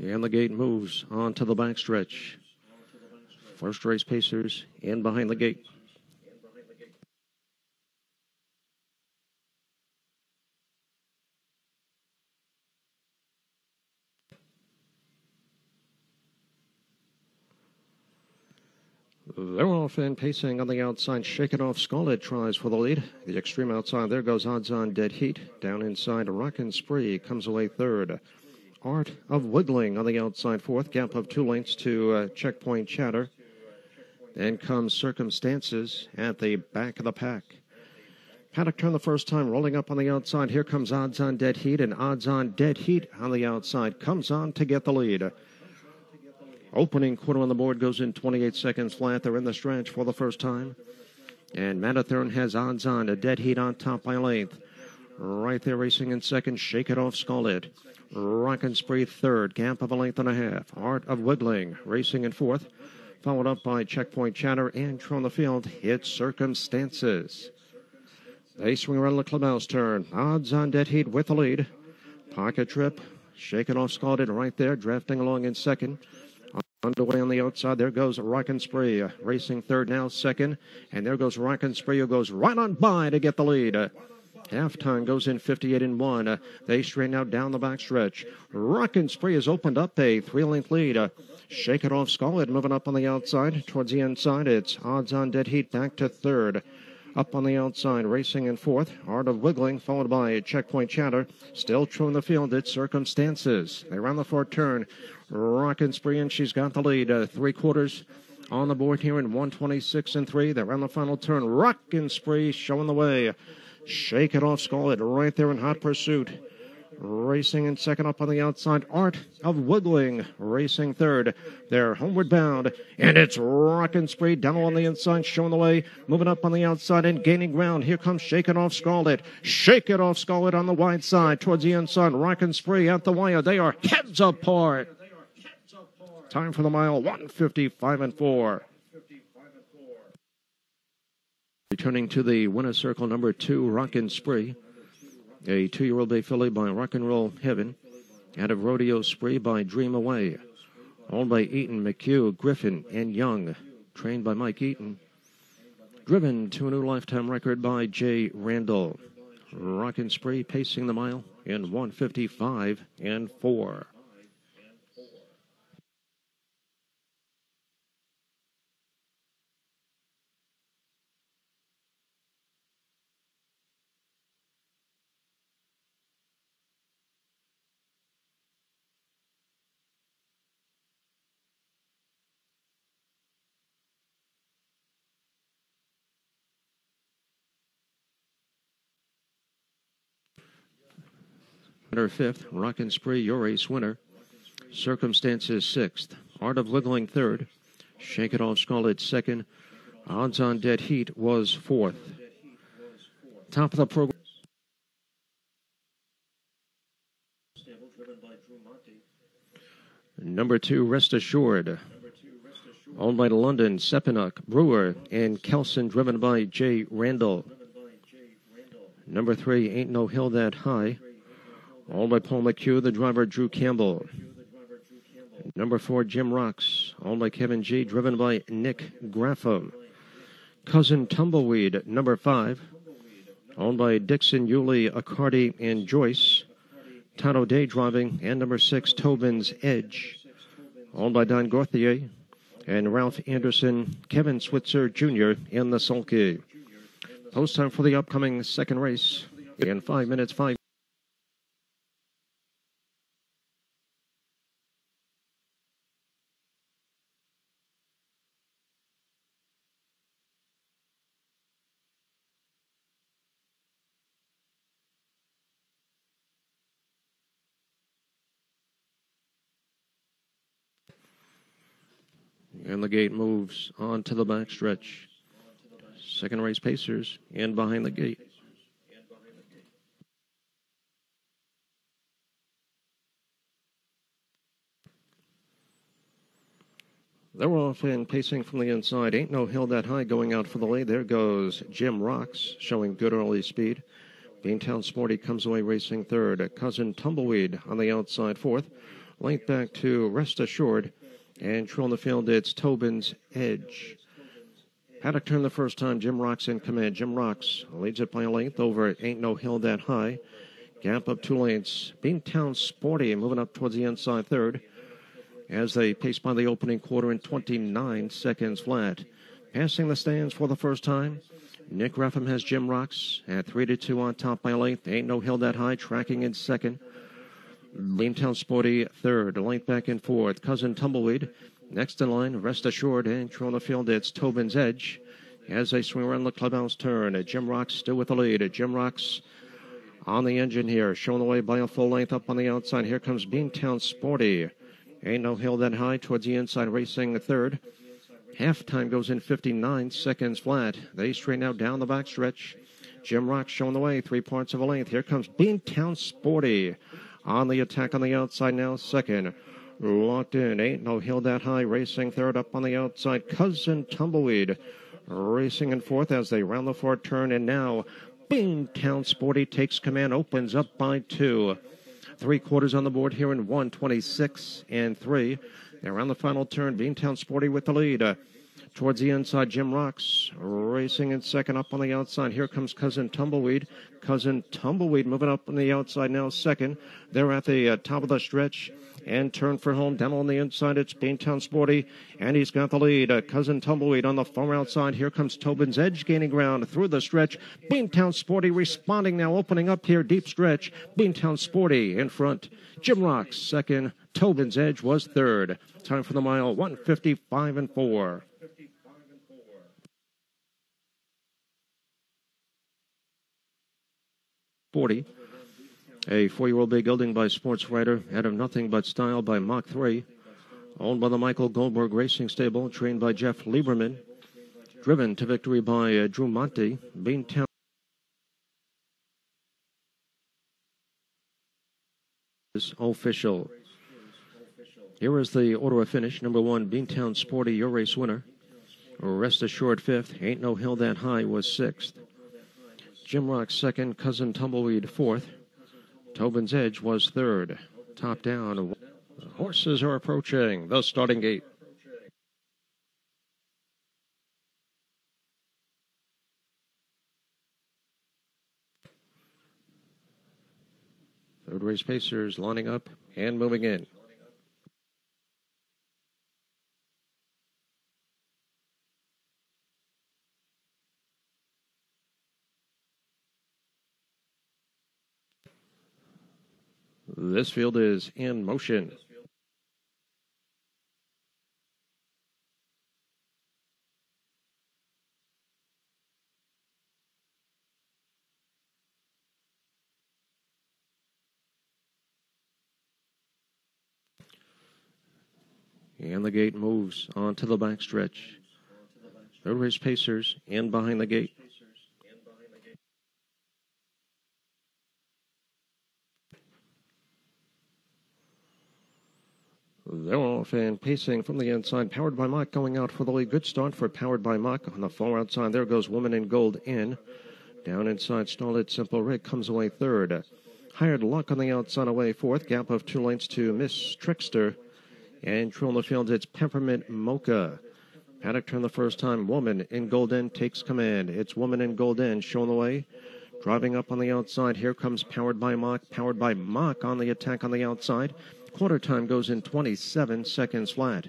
And the gate moves on to the backstretch. First race pacers in behind the gate. They're off and pacing on the outside. Shake It Off Scarlet tries for the lead. The extreme outside, there goes Odds On Dead Heat. Down inside, Rockin' Spree comes away third. Art of Wiggling on the outside fourth. Gap of 2 lengths to Checkpoint Chatter. Then comes Circumstances at the back of the pack. Paddock turn the first time, rolling up on the outside. Here comes Odds On Dead Heat, and Odds On Dead Heat on the outside comes on to get the lead. Opening quarter on the board goes in 28 seconds flat. They're in the stretch for the first time. And Matathorn has Odds On, a Dead Heat on top by a length. Right there racing in second, Shake It Off Scarlet. Rockin' Spree third, gap of a length and a half. Art of Wiggling racing in fourth. Followed up by Checkpoint Chatter, and from the field, it's Circumstances. They swing around the clubhouse turn. Odds On Dead Heat with the lead. Pocket Trip, Shake It Off Scarlet right there, drafting along in second. Underway on the outside, there goes Rockin' Spree, racing third now, second. And there goes Rockin' Spree, who goes right on by to get the lead. Halftime goes in 58-1. They straighten out down the backstretch. Rockin' Spree has opened up a 3-length lead. Shake It Off Scarlet moving up on the outside. Towards the inside, it's Odds On Dead Heat back to third. Up on the outside, racing in fourth. Art of Wiggling, followed by Checkpoint Chatter. Still true in the field, it's Circumstances. They round the fourth turn. Rockin' Spree, and she's got the lead. 3/4 on the board here in 1:26-3. They're on the final turn. Rockin' Spree showing the way. Shake It Off Scarlet right there in hot pursuit. Racing in second up on the outside. Art of Wiggling racing third. They're homeward bound. And it's Rockin' Spree down on the inside, showing the way. Moving up on the outside and gaining ground. Here comes Shake It Off Scarlet. Shake It Off Scarlet on the wide side. Towards the inside, Rockin' Spree at the wire. They are heads apart. Time for the mile, 1:55-4. Returning to the winner's circle, number 2, Rockin' Spree. A 2-year-old bay filly by Rock and Roll Heaven. Out of Rodeo Spree by Dream Away. Owned by Eaton, McHugh, Griffin, and Young. Trained by Mike Eaton. Driven to a new lifetime record by Jay Randall. Rockin' Spree pacing the mile in 1:55-4. Winner 5th, Rockin' Spree, your race winner. Circumstances 6th, Art of Wiggling 3rd, Shake It Off Scarlet 2nd, Odds On Dead Heat was 4th. Top of the program. Number 2, Rest Assured. Owned by London, Sepinuk, Brewer, and Kelson, driven by Jay Randall. Number 3, Ain't No Hill That High. Owned by Paul McHugh, the driver Drew Campbell. Number 4, Jim Rocks. Owned by Kevin G., driven by Nick Graffam. Cousin Tumbleweed, number 5. Owned by Dixon, Yulee, Accardi, and Joyce. Tato Day driving. And number 6, Tobin's Edge. Owned by Don Gauthier and Ralph Anderson, Kevin Switzer Jr. in the sulky. Post time for the upcoming second race in 5 minutes, 5. And the gate moves on to the backstretch. Second race pacers in behind the gate. They're off and pacing from the inside. Ain't No Hill That High going out for the lead. There goes Jim Rocks, showing good early speed. Beantown Sporty comes away racing third. Cousin Tumbleweed on the outside fourth. Length back to Rest Assured. And true on the field, it's Tobin's Edge. Paddock turned the first time. Jim Rocks in command. Jim Rocks leads it by a length over Ain't No Hill That High. Gap up 2 lengths. Beantown Sporty moving up towards the inside third as they pace by the opening quarter in 29 seconds flat. Passing the stands for the first time, Nick Reffem has Jim Rocks at 3-2 on top by a length. Ain't No Hill That High tracking in second. Beantown Sporty third. A length back in fourth. Cousin Tumbleweed next in line. Rest Assured. And true on the field, it's Tobin's Edge as they swing around the clubhouse turn. Jim Rocks still with the lead. Jim Rocks on the engine here, shown the way by a full length up on the outside. Here comes Beantown Sporty. Ain't No Hill That High towards the inside, racing third. Halftime goes in 59 seconds flat. They straighten out down the backstretch. Jim Rocks showing the way, 3 parts of a length. Here comes Beantown Sporty on the attack on the outside now, second. Locked in, Ain't No Hill That High racing third up on the outside. Cousin Tumbleweed racing in fourth as they round the fourth turn. And now Beantown Sporty takes command, opens up by 2. 3/4 on the board here in 1:26 and 3. They're on the final turn. Beantown Sporty with the lead. Towards the inside, Jim Rocks racing in second up on the outside. Here comes Cousin Tumbleweed. Cousin Tumbleweed moving up on the outside now second. They're at the top of the stretch and turn for home. Down on the inside, it's Beantown Sporty, and he's got the lead. Cousin Tumbleweed on the far outside. Here comes Tobin's Edge gaining ground through the stretch. Beantown Sporty responding now, opening up here, deep stretch. Beantown Sporty in front. Jim Rocks second. Tobin's Edge was third. Time for the mile, 1:55 and 4. A 4-year-old bay gelding by Sports Writer out of Nothing But Style by Mach 3. Owned by the Michael Goldberg Racing Stable, trained by Jeff Lieberman. Driven to victory by Drew Monte. Beantown is official. Here is the order of finish. Number 1, Beantown Sporty, your race winner. Rest Assured 5th. Ain't No Hill That High was 6th. Jim Rocks 2nd. Cousin Tumbleweed 4th. Tobin's Edge was 3rd. Top down. The horses are approaching the starting gate. Third race pacers lining up and moving in. This field is in motion. And the gate moves onto the backstretch. Third race pacers in behind the gate. They're off and pacing from the inside. Powered by Mach going out for the lead. Good start for Powered by Mach. On the far outside, there goes Woman in Gold in. Down inside, Starlit Simple Rig comes away third. Hired Luck on the outside away fourth. Gap of 2 lengths to Miss Trickster. And true on the field, it's Peppermint Mocha. Paddock turned the first time. Woman in Gold in takes command. It's Woman in Gold in showing the way. Driving up on the outside. Here comes Powered by Mach. Powered by Mach on the attack on the outside. Quarter time goes in 27 seconds flat.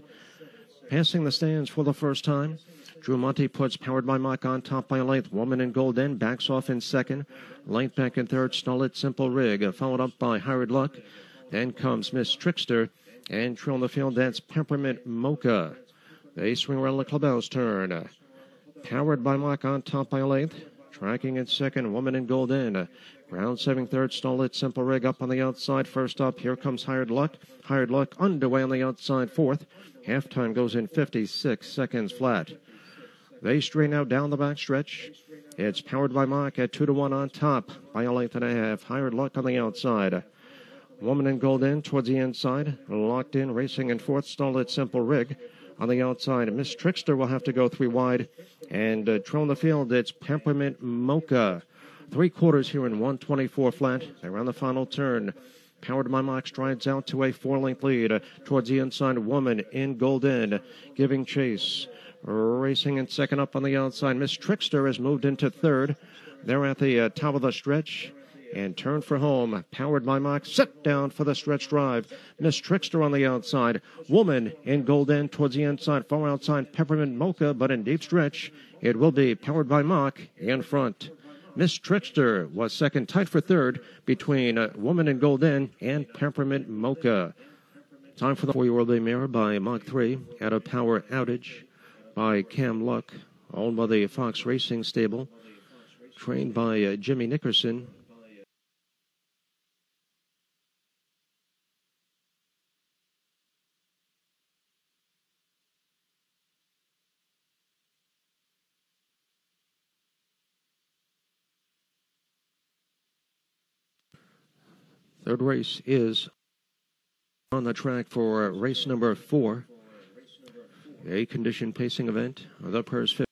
Passing the stands for the first time. Drew Monte puts Powered by Mach on top by a length. Woman in Gold in backs off in second. Length back in third. Starlit Simple Rig. Followed up by Hired Luck. Then comes Miss Trickster. And true on the field, that's Peppermint Mocha. They swing around the clubhouse turn. Powered by Mach on top by a length. Tracking in second, Woman in Gold in. Ground 7 third, Starlit Simple Rig up on the outside. First up, here comes Hired Luck. Hired Luck underway on the outside fourth. Halftime goes in 56 seconds flat. They straighten out down the backstretch. It's Powered by Mach at 2-1 on top by a length and a half. Hired Luck on the outside. Woman in Gold in towards the inside. Locked in, racing in fourth, Starlit Simple Rig. On the outside, Miss Trickster will have to go 3 wide. And trailing the field, it's Peppermint Mocha. 3/4 here in 124 flat. They're on the final turn. Powered by Mock strides out to a 4-length lead towards the inside. Woman in Golden giving chase. Racing in second up on the outside. Miss Trickster has moved into third. They're at the top of the stretch and turn for home. Powered by Mock, set down for the stretch drive. Miss Trickster on the outside. Woman in Golden towards the inside. Far outside Peppermint Mocha, but in deep stretch it will be Powered by Mock in front. Miss Trickster was second, tight for third between Woman in Golden and Peppermint Mocha. Time for the 4-year-old mare by Mach 3 at a power outage by Cam Luck, owned by the Fox Racing Stable, trained by Jimmy Nickerson. Third race is on the track for race number 4, a conditioned pacing event. The purse 50.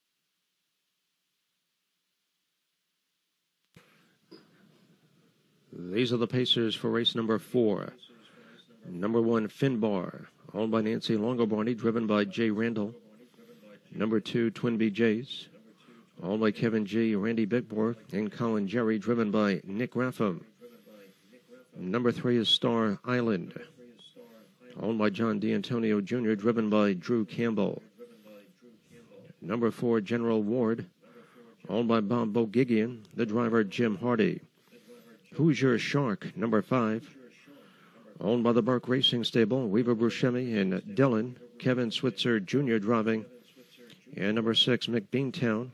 These are the pacers for race number 4. Number 1, Finbar, owned by Nancy Longobardi, driven by Jay Randall. Number 2, Twin BJs, owned by Kevin G., Randy Bigbor, and Colin Jerry, driven by Nick Raffam. Number 3 is Star Island, owned by John D'Antonio Jr., driven by Drew Campbell. Number 4, General Ward, owned by Bob Bogigian, the driver Jim Hardy. Who's Your Shark, number 5, owned by the Burke Racing Stable, Weaver Buscemi and Dylan, Kevin Switzer Jr. driving. And number 6, McBeantown,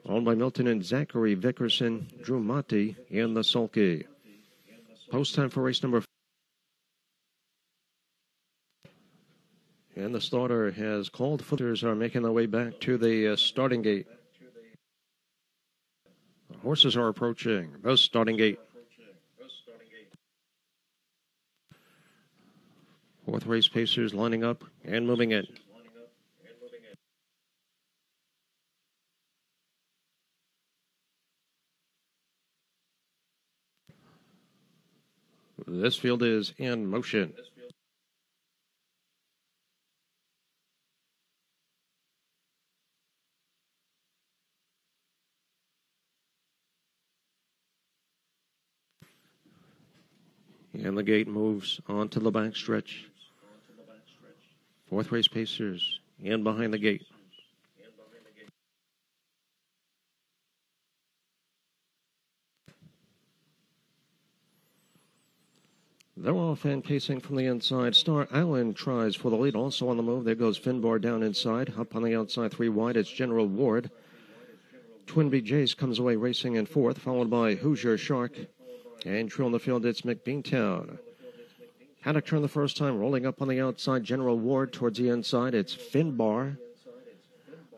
owned by Milton and Zachary Vickerson, Drew Monty, and the Sulky. Post time for race number 4. And the starter has called. Footers are making their way back to the starting gate. The horses are approaching the starting gate. Fourth race pacers lining up and moving in. This field is in motion. And the gate moves on to the back stretch. Fourth race pacers in behind the gate. They're off and pacing from the inside. Star Island tries for the lead. Also on the move. There goes Finbar down inside. Up on the outside, 3 wide. It's General Ward. Twin BJs comes away racing in fourth, followed by Who's Your Shark. And true on the field, it's McBeantown. Haddock turn the first time, rolling up on the outside. General Ward towards the inside. It's Finbar.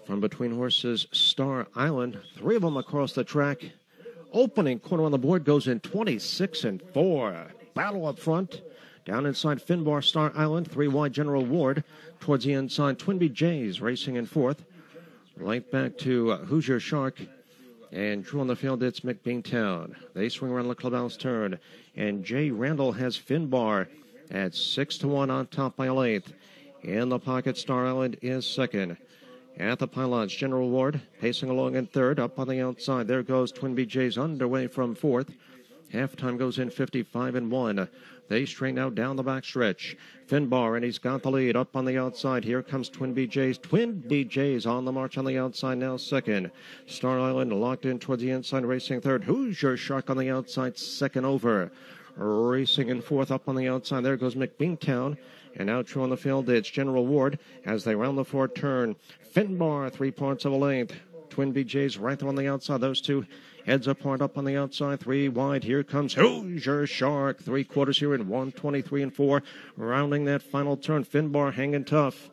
From between horses, Star Island. 3 of them across the track. Opening corner on the board goes in 26-4. Battle up front. Down inside Finbar, Star Island. 3 wide, General Ward. Towards the inside, Twin BJs racing in fourth. Right back to Who's Your Shark. And true on the field, it's McBeantown. They swing around the clubhouse turn. And Jay Randall has Finbar at 6-1 on top by a length. In the pocket, Star Island is second. At the pylons, General Ward pacing along in third. Up on the outside, there goes Twin BJs underway from fourth. Halftime goes in 55-1. They straighten out down the backstretch. Finbar, and he's got the lead up on the outside. Here comes Twin BJs. Twin BJs on the march on the outside now second. Star Island locked in towards the inside, racing third. Who's Your Shark on the outside, second over. Racing in fourth up on the outside. There goes McBeantown. And out true on the field, it's General Ward as they round the fourth turn. Finbar, 3 parts of a length. Twin BJs right there on the outside. Those two heads apart up on the outside. 3 wide. Here comes Who's Your Shark. 3/4 here in 1:23-4. Rounding that final turn. Finbar hanging tough.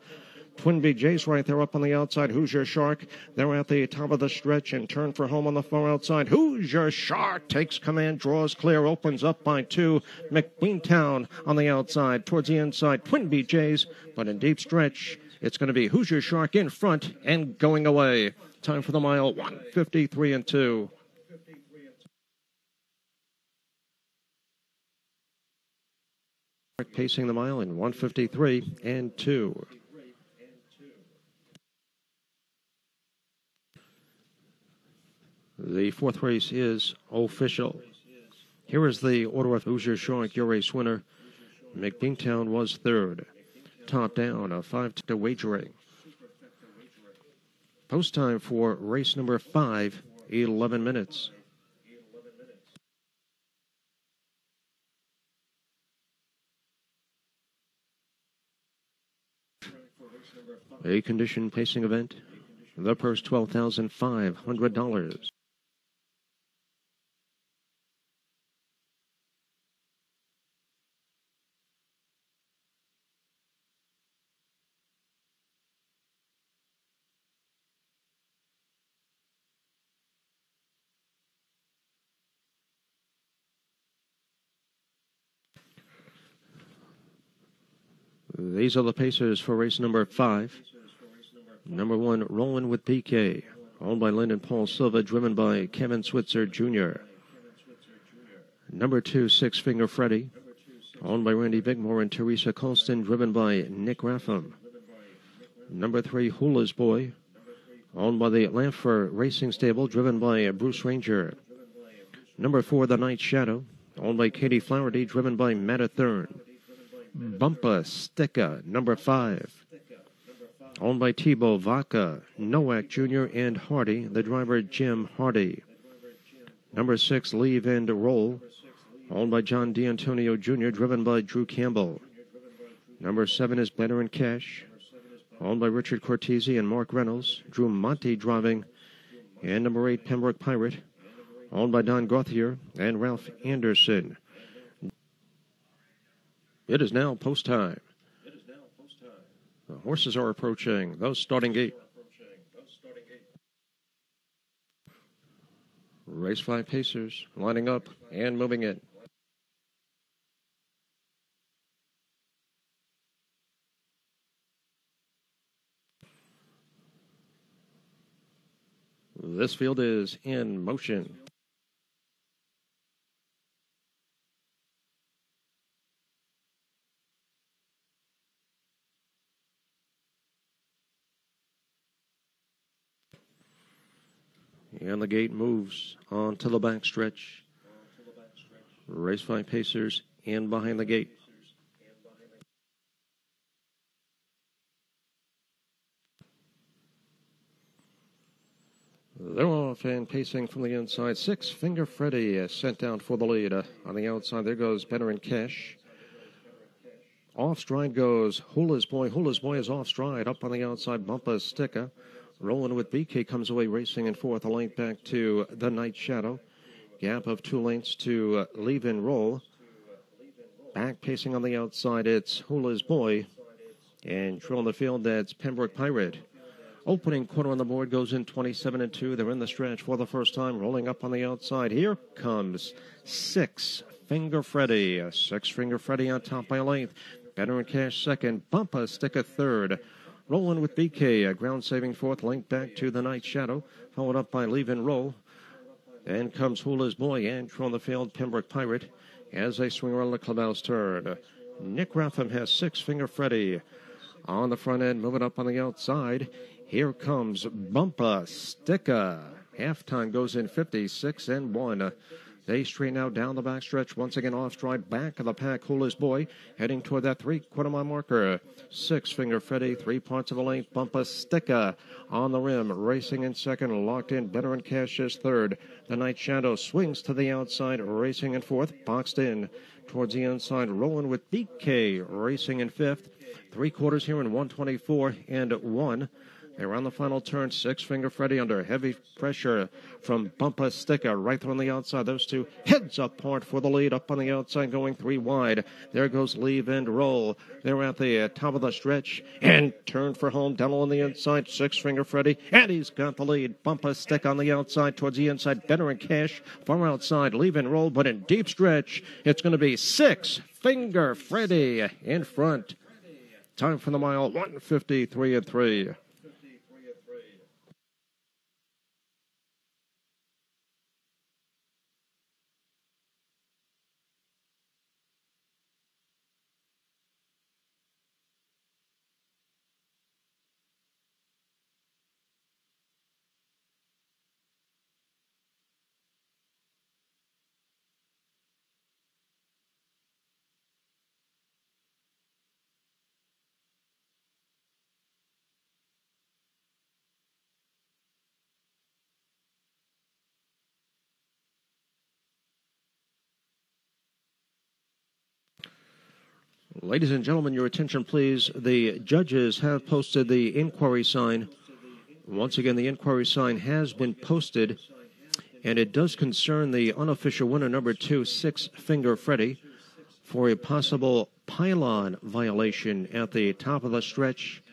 Twin BJs right there up on the outside. Who's Your Shark? They're at the top of the stretch and turn for home on the far outside. Who's Your Shark? Takes command, draws clear, opens up by 2. McBeantown on the outside. Towards the inside, Twin BJs, but in deep stretch, it's going to be Who's Your Shark in front and going away. Time for the mile, 1:53-2. pacing the mile in 1:53 and 2. The fourth race is official. Here is the order of Hoosier Shark, your race winner. McBeantown was third. Top down, a 5 to wagering. Post time for race number 5, 11 minutes. A condition pacing event. The purse $12,500. These are the pacers for race number 5. Number 1, Rollin' with PK, owned by Lyndon Paul Silva, driven by Kevin Switzer Jr. Number 2, Six Finger Freddy, owned by Randy Bigmore and Teresa Colston, driven by Nick Raffam. Number 3, Hula's Boy, owned by the Lanfer Racing Stable, driven by Bruce Ranger. Number 4, The Night Shadow, owned by Katie Flaherty, driven by Matt Thurn. Bumpa Sticka, number 5, owned by Thibaut Vaca, Nowak Jr., and Hardy, the driver Jim Hardy. Number 6, Leave and Roll, owned by John D'Antonio Jr., driven by Drew Campbell. Number 7 is Better in Cash, owned by Richard Cortese and Mark Reynolds, Drew Monty driving. And number 8, Pembroke Pirate, owned by Don Gauthier and Ralph Anderson. It is now post time. The horses are approaching those starting gate. Race 5 pacers lining up and moving in. This field is in motion. And the gate moves onto the backstretch. Race 5 pacers in behind the gate. They're off and pacing from the inside. Six Finger Freddy sent down for the lead. On the outside, there goes Better in Cash. Off stride goes Hula's Boy. Hula's Boy is off stride. Up on the outside, Bumpa Sticka. Rolling with BK comes away racing in fourth. A length back to The Night Shadow. Gap of 2 lengths to Leave and Roll. Back pacing on the outside, it's Hula's Boy. And trailing the field, that's Pembroke Pirate. Opening quarter on the board goes in 27 and 2. They're in the stretch for the first time. Rolling up on the outside. Here comes Six Finger Freddy. Six Finger Freddy on top by a length. Better in Cash second. Bumpa Sticka third. Rolling with BK, a ground-saving fourth, link back to The Night Shadow, followed up by Leave and Roll. Then comes Hula's Boy and from the field, Pembroke Pirate, as they swing around the clubhouse turn. Nick Raffam has Six Finger Freddy on the front end, moving up on the outside. Here comes Bumpa Sticka. Halftime goes in 56 and 1. They straighten out down the backstretch. Once again off stride, back of the pack. Hula's Boy heading toward that 3/4 mile marker. Six Finger Freddy, 3 parts of the length. Bumpa Sticka on the rim, racing in second. Locked in, Better in Cash is third. The Night Shadow swings to the outside, racing in fourth. Boxed in towards the inside, Rolling with BK, racing in fifth. 3/4 here in 124 and 1. They're on the final turn. Six Finger Freddy under heavy pressure from Bumpa Sticka right on the outside. Those two heads apart for the lead. Up on the outside going 3 wide. There goes Leave and Roll. They're at the top of the stretch and turn for home. Down on the inside. Six Finger Freddy. And he's got the lead. Bumpa Sticka on the outside towards the inside. Better in Cash. Far outside. Leave and Roll. But in deep stretch, it's going to be Six Finger Freddy in front. Time for the mile. 1:53 and 3. Ladies and gentlemen, your attention, please. The judges have posted the inquiry sign. Once again, the inquiry sign has been posted, and it does concern the unofficial winner, number 2, Six Finger Freddy, for a possible pylon violation at the top of the stretch.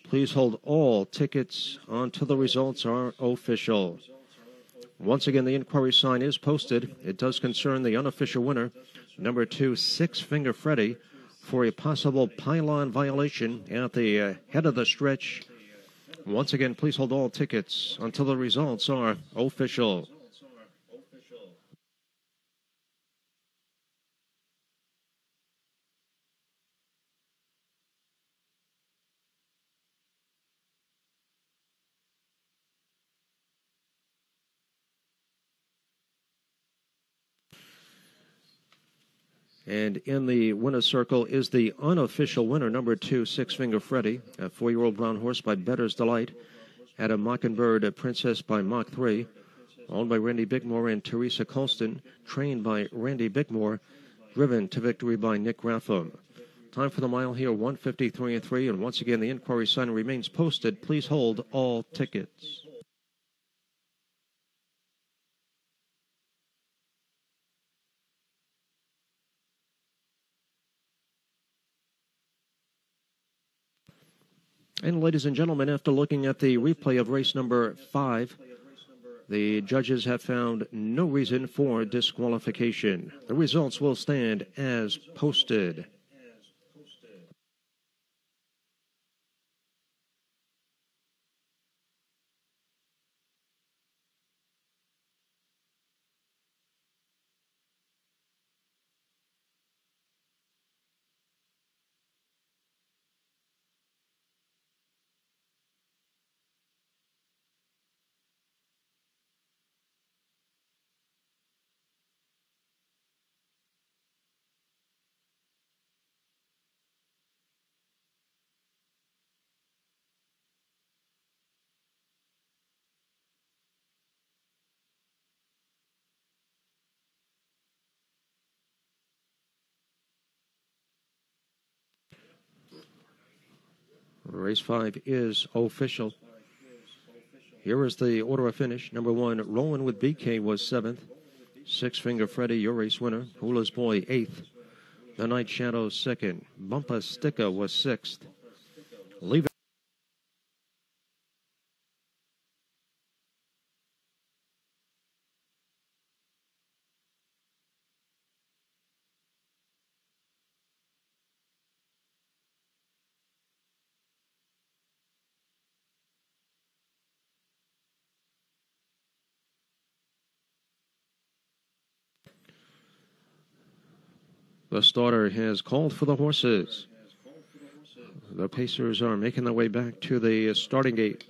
Please hold all tickets until the results are official. Once again, the inquiry sign is posted. It does concern the unofficial winner, number 2, Six Finger Freddy, for a possible pylon violation at the head of the stretch. Once again, please hold all tickets until the results are official. And in the winner's circle is the unofficial winner, number 2, Six Finger Freddy, a 4-year-old brown horse by Bettor's Delight, at a Mockingbird Princess by Mach 3, owned by Randy Bickmore and Teresa Colston, trained by Randy Bickmore, driven to victory by Nick Graffam. Time for the mile here, 1:53.3, and once again, the inquiry sign remains posted. Please hold all tickets. And ladies and gentlemen, after looking at the replay of race number 5, the judges have found no reason for disqualification. The results will stand as posted. Race 5 is official. Here is the order of finish. Number 1, Rollin' with BK was 7th. Six Finger Freddy, your race winner. Hula's Boy, 8th. The Night Shadow, 2nd. Bumpa Sticka was 6th. Leave it. The starter has called for the horses. The Pacers are making their way back to the starting gate.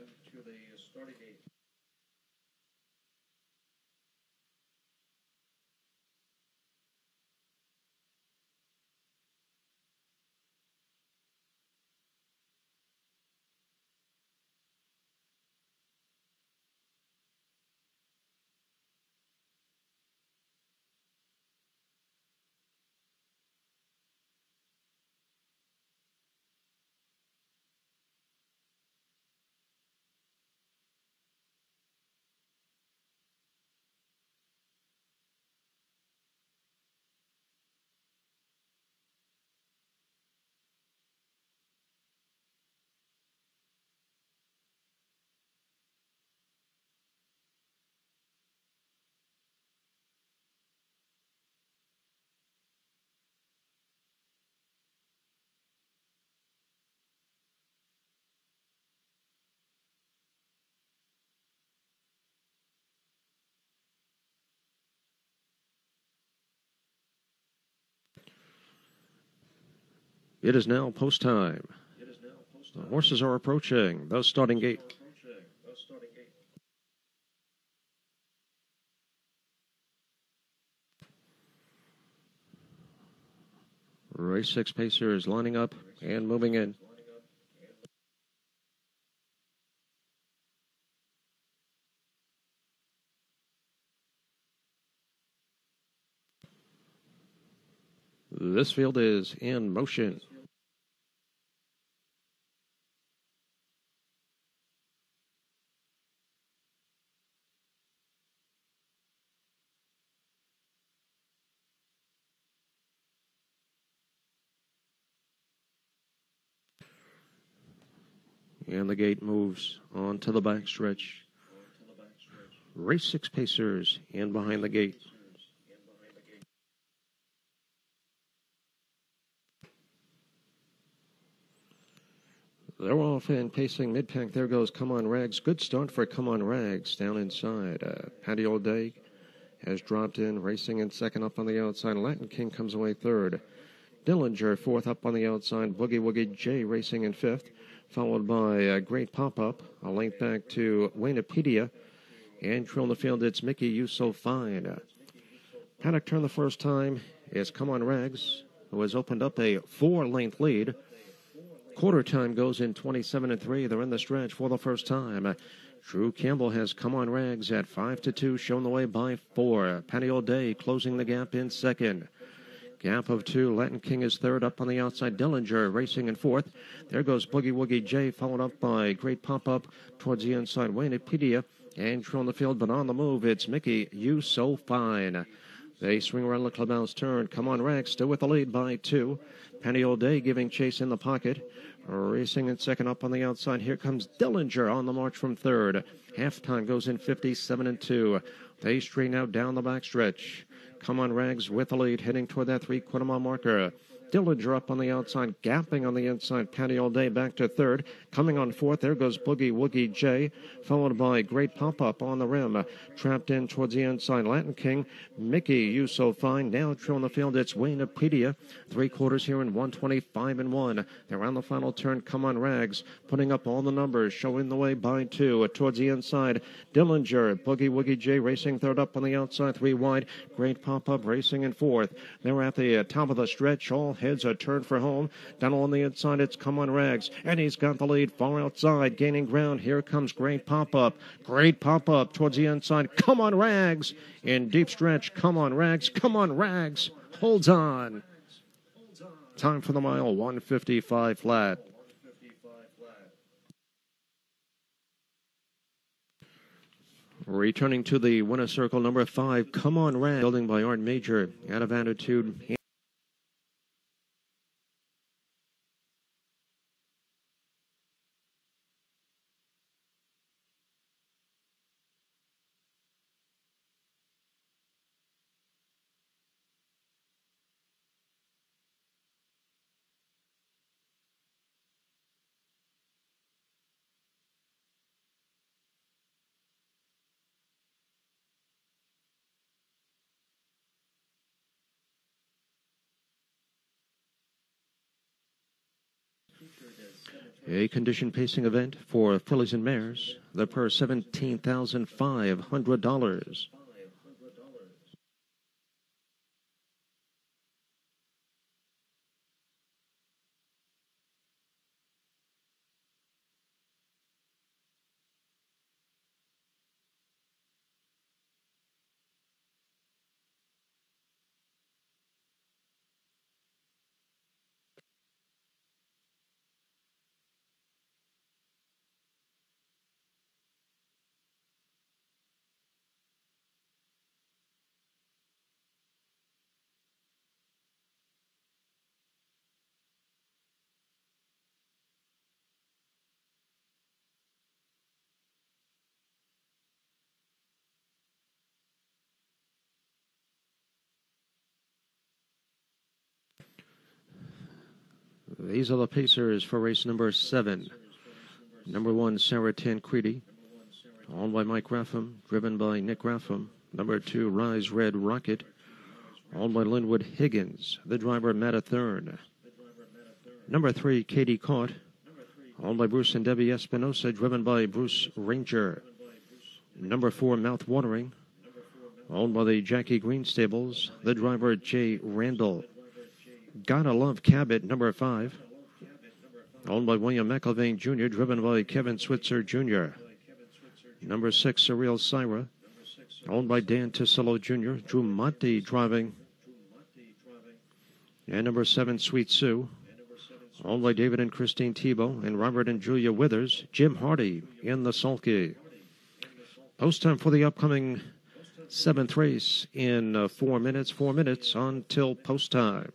It is now post time. The horses are approaching the starting gate. Race 6 Pacers lining up and moving in. This field is in motion. And the gate moves on to the backstretch. Race 6 pacers in behind the gate. They're off and pacing mid-pack. There goes Come On Rags. Good start for Come On Rags down inside. Patty All Day has dropped in, racing in second up on the outside. Latin King comes away third. Dillinger fourth up on the outside. Boogie Woogie J racing in fifth, followed by Great Pop-Up. A length back to Waynepedia. And trailing the field, it's Mickey You So Fine. Paddock turn the first time is Come On Rags, who has opened up a 4-length lead. Quarter time goes in 27-3. They're in the stretch for the first time. Drew Campbell has Come On Rags at 5-2, shown the way by 4. Patty All Day closing the gap in second. Gap of 2. Latin King is third up on the outside. Dillinger racing in fourth. There goes Boogie Woogie J, followed up by Great Pop-Up towards the inside. Waynepedia and trailing the field, but on the move, it's Mickey You So Fine. They swing around the clubhouse turn. Come On Rags still with the lead by 2. Patty All Day giving chase in the pocket. Racing in second up on the outside. Here comes Dillinger on the march from third. Halftime goes in 57-2. They straighten out down the backstretch. Come On Rags with the lead, heading toward that 3/4 mile marker. Dillinger up on the outside, gapping on the inside. Patty All Day back to third. Coming on fourth, there goes Boogie Woogie J, followed by Great Pop-Up on the rim. Trapped in towards the inside, Latin King. Mickey You So Fine. Now trailing the field, it's Waynepedia. 3/4 here in 125-1. They're on the final turn. Come On Rags, putting up all the numbers, showing the way by 2. Towards the inside, Dillinger. Boogie Woogie J racing third up on the outside, 3 wide. Great Pop-Up racing in fourth. They're at the top of the stretch. All heads are turned for home. Down on the inside, it's Come On Rags, and he's got the lead far outside, gaining ground. Here comes Great Pop-Up. Great Pop-Up towards the inside. Come On Rags in deep stretch. Come On Rags. Come On Rags holds on. Time for the mile, 1:55 flat. Returning to the winner circle, number 5, Come On Rags, building by Art Major, out of attitude. A condition pacing event for fillies and mares. The purse $17,500. These are the pacers for race number 7. Number 1, Sarah Tancredi, owned by Mike Raffam, driven by Nick Raffam. Number 2, Rise Red Rocket, owned by Linwood Higgins, the driver Matt Thurn. Number 3, Katie Caught, owned by Bruce and Debbie Espinosa, driven by Bruce Ranger. Number 4, Mouth Watering, owned by the Jackie Green Stables, the driver Jay Randall. Gotta Love Cabot, number 5, owned by William McIlvain Jr., driven by Kevin Switzer Jr. Number 6, Surreal Syra, owned by Dan Tisillo Jr., Drew Monty driving. and number 7, Sweet Sue. Owned by David and Christine Tebow and Robert and Julia Withers. Jim Hardy in the sulky. Post time for the upcoming 7th race in 4 minutes. 4 minutes until post time.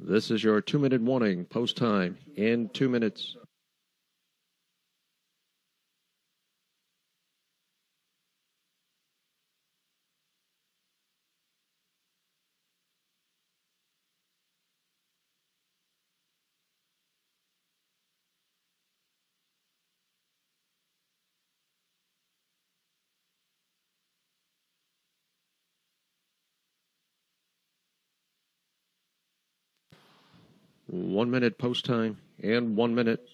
This is your 2-minute warning. Post time in 2 minutes. One minute post time and 1 minute.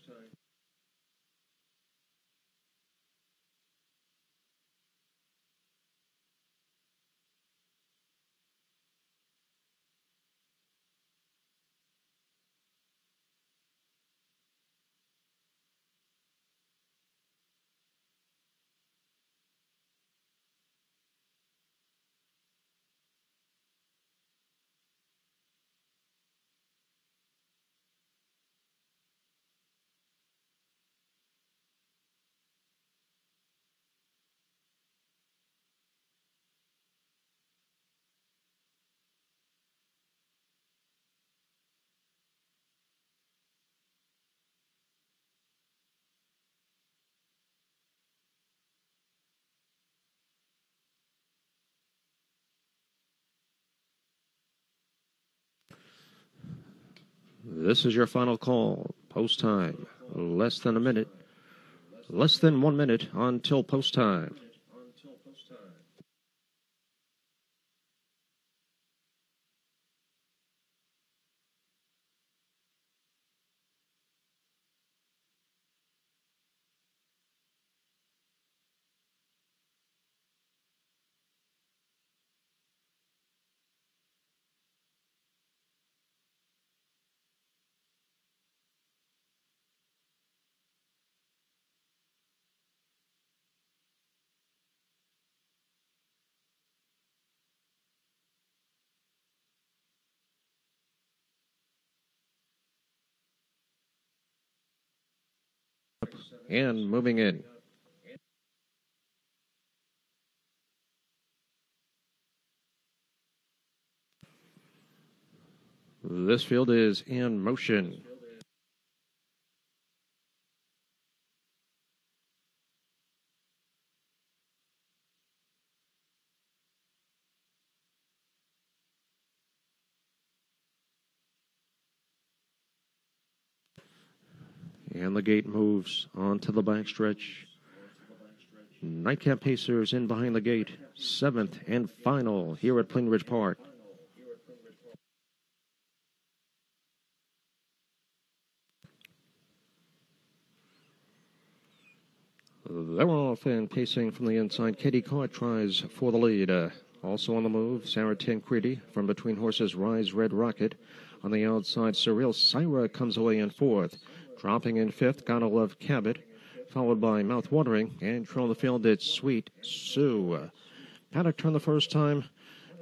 This is your final call. Post time. Less than a minute. Less than 1 minute until post time. and moving in. This field is in motion. And the gate moves onto the backstretch. Nightcap Pacers in behind the gate. 7th and final here at Plainridge Park. They're off and pacing from the inside. Katie Card tries for the lead. Also on the move, Sarah Tancredi from between horses. Rise Red Rocket. On the outside, Surreal Syra comes away in 4th. Dropping in 5th, Gotta Love Cabot. Followed by Mouthwatering. And control the field, it's Sweet Sue. Paddock turned the first time.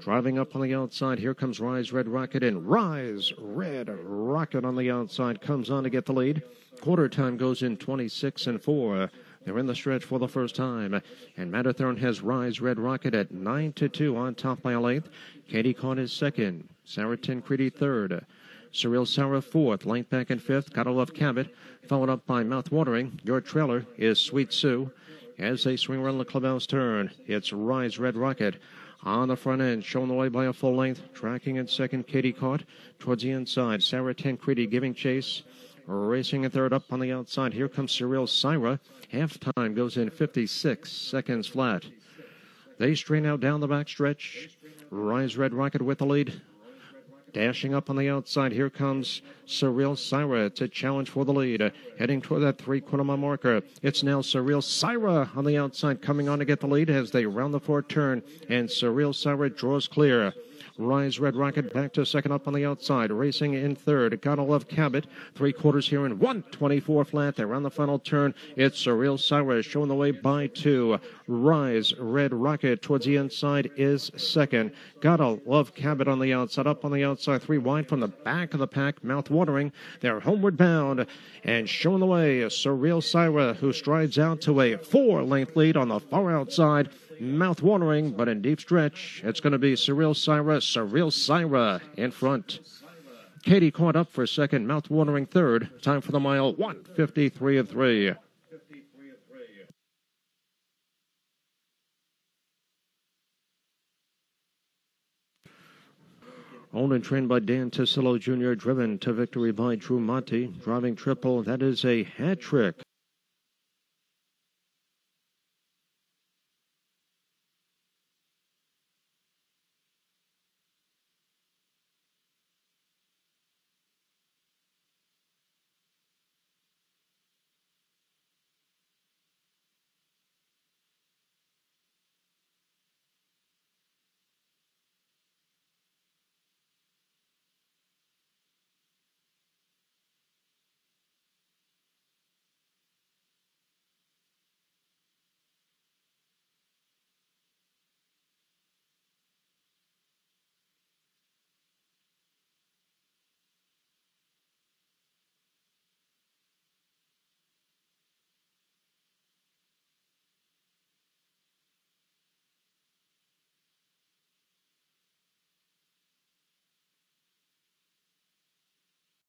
Driving up on the outside, here comes Rise Red Rocket, and Rise Red Rocket on the outside comes on to get the lead. Quarter time goes in 26 and 4. They're in the stretch for the first time, and Madathorn has Rise Red Rocket at 9-2 on top by a length. Katie Caught is second. Sarah Tancredi third. Surreal Sarah fourth. Length back in 5th. Gotta Love Cabot, followed up by Mouthwatering. Your trailer is Sweet Sue. As they swing around the clubhouse turn, it's Rise Red Rocket on the front end, shown the way by a full length. Tracking in second, Katie Caught. Towards the inside, Sarah Tancredi giving chase. Racing in third up on the outside. Here comes Surreal Syra. Halftime goes in 56 seconds flat. They straighten out down the backstretch. Rise Red Rocket with the lead. Dashing up on the outside, here comes Surreal Syra to challenge for the lead. Heading toward that 3/4 mile marker. It's now Surreal Syra on the outside coming on to get the lead as they round the 4th turn. And Surreal Syra draws clear. Rise Red Rocket back to second up on the outside. Racing in third, Gotta Love Cabot. 3/4 here in 1:24 flat. They're on the final turn. It's Surreal Syra showing the way by 2. Rise Red Rocket towards the inside is second. Gotta Love Cabot on the outside. Up on the outside, 3 wide from the back of the pack. Mouthwatering. They're homeward bound. And showing the way is Surreal Syra, who strides out to a 4-length lead on the far outside. Mouth-watering, but in deep stretch, it's going to be Surreal Syra in front. Katie Caught up for second, Mouth-watering third. Time for the mile, 1:53 and 3. Owned and trained by Dan Tisillo Jr., driven to victory by Drew Monty. Driving triple, that is a hat trick.